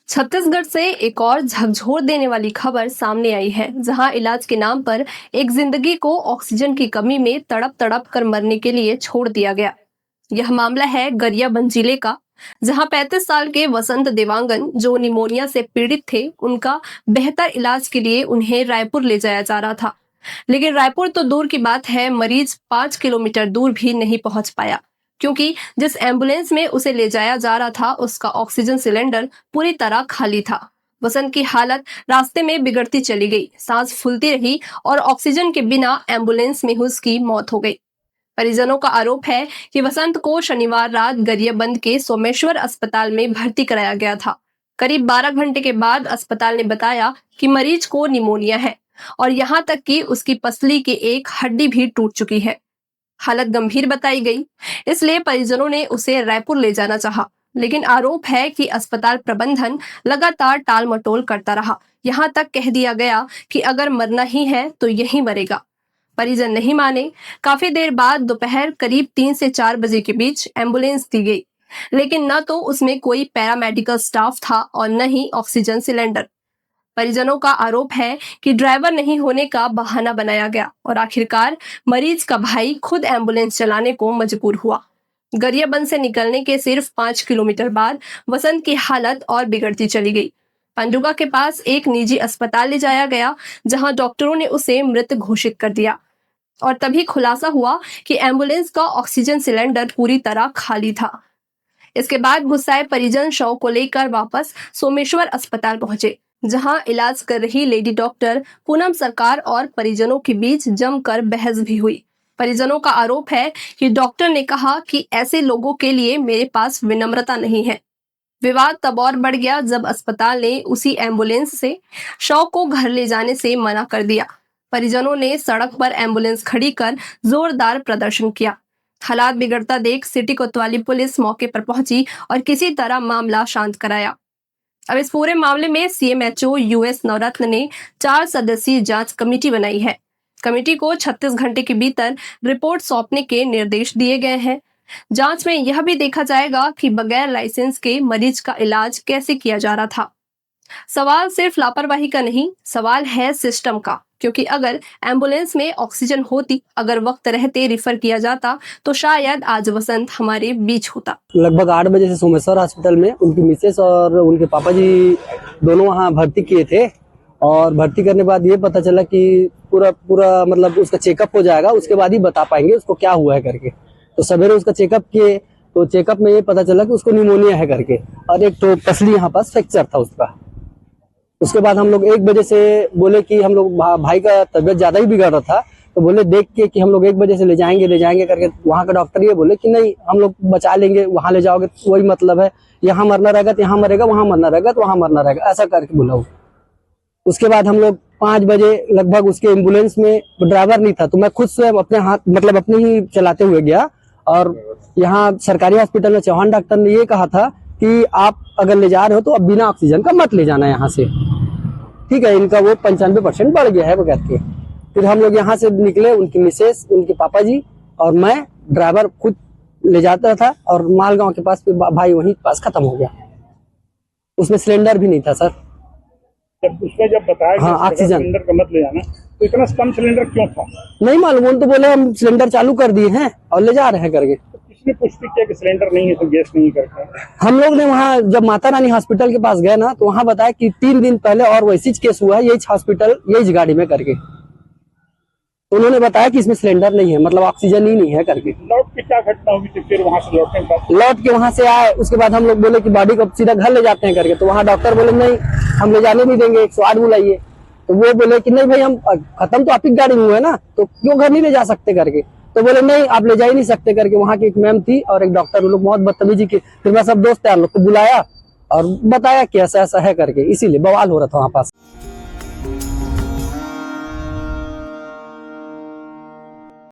छत्तीसगढ़ से एक और झकझोर देने वाली खबर सामने आई है, जहां इलाज के नाम पर एक जिंदगी को ऑक्सीजन की कमी में तड़प तड़प कर मरने के लिए छोड़ दिया गया। यह मामला है गरियाबंद जिले का, जहां 35 साल के वसंत देवांगन जो निमोनिया से पीड़ित थे, उनका बेहतर इलाज के लिए उन्हें रायपुर ले जाया जा रहा था। लेकिन रायपुर तो दूर की बात है, मरीज 5 किलोमीटर दूर भी नहीं पहुंच पाया, क्योंकि जिस एम्बुलेंस में उसे ले जाया जा रहा था उसका ऑक्सीजन सिलेंडर पूरी तरह खाली था। वसंत की हालत रास्ते में बिगड़ती चली गई, सांस फूलती रही और ऑक्सीजन के बिना एम्बुलेंस में उसकी मौत हो गई। परिजनों का आरोप है कि वसंत को शनिवार रात गरियाबंद के सोमेश्वर अस्पताल में भर्ती कराया गया था। करीब 12 घंटे के बाद अस्पताल ने बताया कि मरीज को निमोनिया है और यहाँ तक कि उसकी पसली की एक हड्डी भी टूट चुकी है। हालत गंभीर बताई गई, इसलिए परिजनों ने उसे रायपुर ले जाना चाहा, लेकिन आरोप है कि अस्पताल प्रबंधन लगातार टाल मटोल करता रहा। यहाँ तक कह दिया गया कि अगर मरना ही है तो यहीं मरेगा। परिजन नहीं माने। काफी देर बाद दोपहर करीब 3 से 4 बजे के बीच एम्बुलेंस दी गई, लेकिन न तो उसमें कोई पैरामेडिकल स्टाफ था और न ही ऑक्सीजन सिलेंडर। परिजनों का आरोप है कि ड्राइवर नहीं होने का बहाना बनाया गया और आखिरकार मरीज का भाई खुद एम्बुलेंस चलाने को मजबूर हुआ। गरियाबंद से निकलने के सिर्फ 5 किलोमीटर बाद वसंत की हालत और बिगड़ती चली गई। पंडुगा के पास एक निजी अस्पताल ले जाया गया, जहां डॉक्टरों ने उसे मृत घोषित कर दिया और तभी खुलासा हुआ कि एम्बुलेंस का ऑक्सीजन सिलेंडर पूरी तरह खाली था। इसके बाद गुस्साए परिजन शव को लेकर वापस सोमेश्वर अस्पताल पहुंचे, जहां इलाज कर रही लेडी डॉक्टर पूनम सरकार और परिजनों के बीच जमकर बहस भी हुई। परिजनों का आरोप है कि डॉक्टर ने कहा कि ऐसे लोगों के लिए मेरे पास विनम्रता नहीं है। विवाद तब और बढ़ गया जब अस्पताल ने उसी एम्बुलेंस से शव को घर ले जाने से मना कर दिया। परिजनों ने सड़क पर एम्बुलेंस खड़ी कर जोरदार प्रदर्शन किया। हालात बिगड़ता देख सिटी कोतवाली पुलिस मौके पर पहुंची और किसी तरह मामला शांत कराया। अब इस पूरे मामले में सीएमएचओ यूएस नवरत्न ने 4 सदस्यीय जांच कमेटी बनाई है। कमेटी को 36 घंटे के भीतर रिपोर्ट सौंपने के निर्देश दिए गए हैं। जांच में यह भी देखा जाएगा कि बगैर लाइसेंस के मरीज का इलाज कैसे किया जा रहा था। सवाल सिर्फ लापरवाही का नहीं, सवाल है सिस्टम का, क्योंकि अगर एम्बुलेंस में ऑक्सीजन होती, अगर वक्त रहते रिफर किया जाता, तो शायद आज वसंत हमारे बीच होता। लगभग 8 बजे से सोमेश्वर हॉस्पिटल में उनकी मिसेस और उनके पापा जी दोनों वहाँ भर्ती किए थे और भर्ती करने के बाद ये पता चला कि पूरा मतलब उसका चेकअप हो जाएगा, उसके बाद ही बता पाएंगे उसको क्या हुआ है करके। तो सवेरे उसका चेकअप किए तो चेकअप में ये पता चला कि उसको निमोनिया है करके और एक तो पसली यहाँ पास फ्रैक्चर था उसका। उसके बाद हम लोग 1 बजे से बोले कि हम लोग भाई का तबीयत ज्यादा ही बिगड़ रहा था, तो बोले देख के कि हम लोग 1 बजे से ले जाएंगे करके। वहाँ का डॉक्टर ये बोले कि नहीं, हम लोग बचा लेंगे, वहाँ ले जाओगे तो वही मतलब है, यहाँ मरना रहेगा तो यहाँ मरेगा, वहाँ मरना रहेगा तो वहाँ मरना रहेगा, ऐसा करके बोला। उसके बाद हम लोग 5 बजे लगभग उसके एम्बुलेंस में ड्राइवर नहीं था, तो मैं खुद से अपने हाथ मतलब अपने ही चलाते हुए गया और यहाँ सरकारी हॉस्पिटल में चौहान डॉक्टर ने ये कहा था कि आप अगर ले जा रहे हो तो अब बिना ऑक्सीजन का मत ले जाना यहाँ से, ठीक है। इनका वो 95% बढ़ गया है बगैर के। फिर हम लोग यहाँ से निकले, उनकी मिसेस, उनके पापा जी और मैं, ड्राइवर खुद ले जाता था और मालगांव के पास भाई वहीं पास खत्म हो गया। उसमें सिलेंडर भी नहीं था सर। जब बताया हाँ, ऑक्सीजन सिलेंडर का मत ले जाना, तो इतना कम सिलेंडर क्यों था? नहीं मालूम, उन तो बोले हम सिलेंडर चालू कर दिए हैं और ले जा रहे हैं करके। तो किसने पुष्टि किया कि सिलेंडर नहीं है तो गैस नहीं करता? हम लोग ने वहाँ जब माता रानी हॉस्पिटल के पास गए ना, तो वहाँ बताया कि 3 दिन पहले और वैसी केस हुआ है, यही हॉस्पिटल यही गाड़ी में करके। उन्होंने बताया कि इसमें सिलेंडर नहीं है, मतलब ऑक्सीजन ही नहीं है करके। लौट के क्या घटना हुई थी? फिर वहाँ से लौट के वहाँ से आए, उसके बाद हम लोग बोले कि बॉडी को सीधा घर ले जाते हैं करके। तो वहाँ डॉक्टर बोले नहीं, हम ले जाने नहीं देंगे, 108 बुलाइए। तो वो बोले कि नहीं भाई, हम खत्म तो आप ही गाड़ी में हुए ना, तो क्यों घर नहीं ले जा सकते करके। तो बोले नहीं, आप ले जा ही नहीं सकते करके। वहाँ की एक मैम थी और एक डॉक्टर, वो लोग बहुत बदतमीजी की। फिर मैं सब दोस्त लोग को बुलाया और बताया कि ऐसा ऐसा है करके, इसीलिए बवाल हो रहा था वहाँ पास।